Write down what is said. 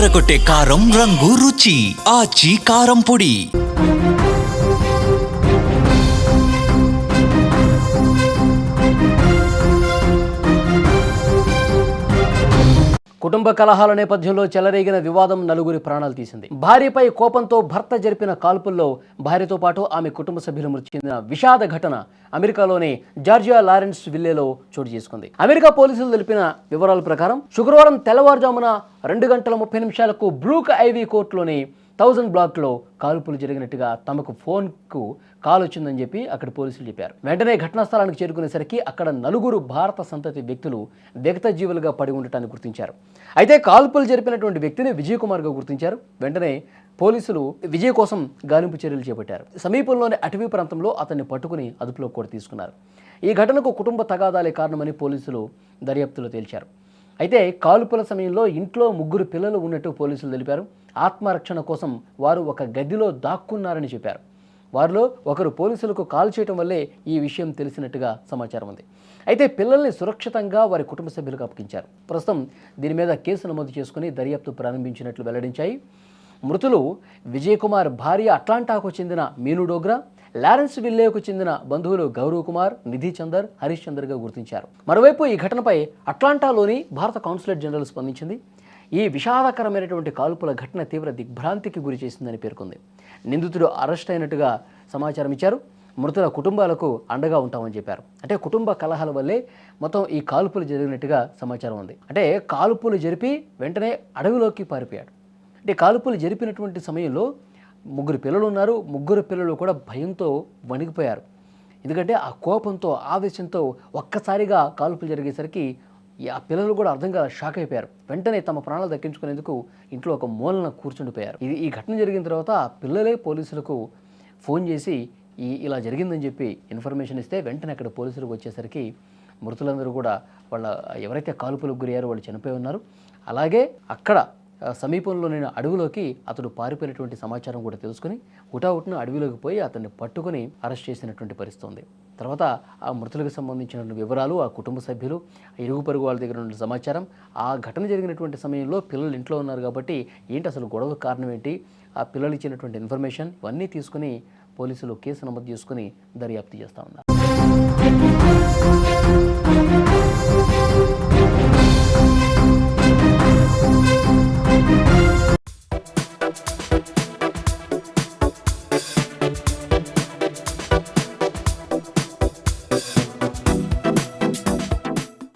అదరకొట్టే కారం రంగు రుచి ఆచి కారం పొడి. కుటుంబ కలహాల నేపథ్యంలో చెలరేగిన వివాదం నలుగురి ప్రాణాలు తీసింది. భార్యపై కోపంతో భర్త జరిపిన కాల్పుల్లో భార్యతో పాటు ఆమె కుటుంబ సభ్యులు మృతి చెందిన విషాద ఘటన అమెరికాలోని జార్జియా లారెన్స్ విల్లేలో చోటు చేసుకుంది. అమెరికా పోలీసులు తెలిపిన వివరాల ప్రకారం శుక్రవారం తెల్లవారుజామున 2:30 బ్రూక్ ఐవీ కోర్టులోని 1000 బ్లాక్లో కాల్పులు జరిగినట్టుగా తమకు ఫోన్కు కాల్ వచ్చిందని చెప్పి అక్కడ పోలీసులు చెప్పారు. వెంటనే ఘటనా స్థలానికి చేరుకునేసరికి అక్కడ నలుగురు భారత సంతతి వ్యక్తులు విగత జీవులుగా పడి ఉండటాన్ని గుర్తించారు. అయితే కాల్పులు జరిపినటువంటి వ్యక్తిని విజయ్ కుమార్గా గుర్తించారు. వెంటనే పోలీసులు విజయ్ కోసం గాలింపు చర్యలు చేపట్టారు. సమీపంలోని అటవీ ప్రాంతంలో అతన్ని పట్టుకుని అదుపులోకి కూడా తీసుకున్నారు. ఈ ఘటనకు కుటుంబ తగాదాలే కారణమని పోలీసులు దర్యాప్తులో తేల్చారు. అయితే కాల్పుల సమయంలో ఇంట్లో 3 పిల్లలు ఉన్నట్టు పోలీసులు తెలిపారు. ఆత్మరక్షణ కోసం వారు ఒక గదిలో దాక్కున్నారని చెప్పారు. వారిలో ఒకరు పోలీసులకు కాల్ చేయడం వల్లే ఈ విషయం తెలిసినట్టుగా సమాచారం ఉంది. అయితే పిల్లల్ని సురక్షితంగా వారి కుటుంబ సభ్యులకు అప్పగించారు. ప్రస్తుతం దీని మీద కేసు నమోదు చేసుకుని దర్యాప్తు ప్రారంభించినట్లు వెల్లడించాయి. మృతులు విజయ్ కుమార్ భార్య అట్లాంటాకు చెందిన మీను డోగ్రా, లారెన్స్ విల్లేకు చెందిన బంధువులు గౌరవ్ కుమార్, నిధి చందర్, హరీష్ చందర్గా గుర్తించారు. మరోవైపు ఈ ఘటనపై అట్లాంటాలోని భారత కాన్సులేట్ జనరల్ స్పందించింది. ఈ విషాదకరమైనటువంటి కాల్పుల ఘటన తీవ్ర దిగ్భ్రాంతికి గురి చేసిందని పేర్కొంది. నిందితుడు అరెస్ట్ అయినట్టుగా సమాచారం ఇచ్చారు. మృతుల కుటుంబాలకు అండగా ఉంటామని చెప్పారు. అంటే కుటుంబ కలహాల వల్లే మొత్తం ఈ కాల్పులు జరిగినట్టుగా సమాచారం ఉంది. అంటే కాల్పులు జరిపి వెంటనే అడవిలోకి పారిపోయాడు. అంటే కాల్పులు జరిపినటువంటి సమయంలో 3 పిల్లలు ఉన్నారు. 3 పిల్లలు కూడా భయంతో వణికిపోయారు. ఎందుకంటే ఆ కోపంతో ఆవేశంతో ఒక్కసారిగా కాల్పులు జరిగేసరికి ఆ పిల్లలు కూడా అర్థం కాదు, షాక్ అయిపోయారు. వెంటనే తమ ప్రాణాలు దక్కించుకునేందుకు ఇంట్లో ఒక మూలన కూర్చుండిపోయారు. ఈ ఘటన జరిగిన తర్వాత ఆ పిల్లలే పోలీసులకు ఫోన్ చేసి ఇలా జరిగిందని చెప్పి ఇన్ఫర్మేషన్ ఇస్తే వెంటనే అక్కడ పోలీసులకు వచ్చేసరికి మృతులందరూ కూడా వాళ్ళ ఎవరైతే కాల్పులకు గురయ్యారో వాళ్ళు చనిపోయి ఉన్నారు. అలాగే అక్కడ సమీపంలోని అడవిలోకి అతడు పారిపోయినటువంటి సమాచారం కూడా తెలుసుకుని హుటాహుటిన అడవిలోకి పోయి అతన్ని పట్టుకుని అరెస్ట్ చేసినటువంటి పరిస్థితి ఉంది. తర్వాత ఆ మృతులకు సంబంధించిన వివరాలు, ఆ కుటుంబ సభ్యులు, ఇరుగు పొరుగు వాళ్ళ దగ్గర ఉన్న సమాచారం, ఆ ఘటన జరిగినటువంటి సమయంలో పిల్లలు ఇంట్లో ఉన్నారు కాబట్టి ఏంటి అసలు గొడవ కారణం ఏంటి, ఆ పిల్లలు ఇచ్చినటువంటి ఇన్ఫర్మేషన్ ఇవన్నీ తీసుకుని పోలీసులు కేసు నమోదు చేసుకుని దర్యాప్తు చేస్తూ ఉన్నారు.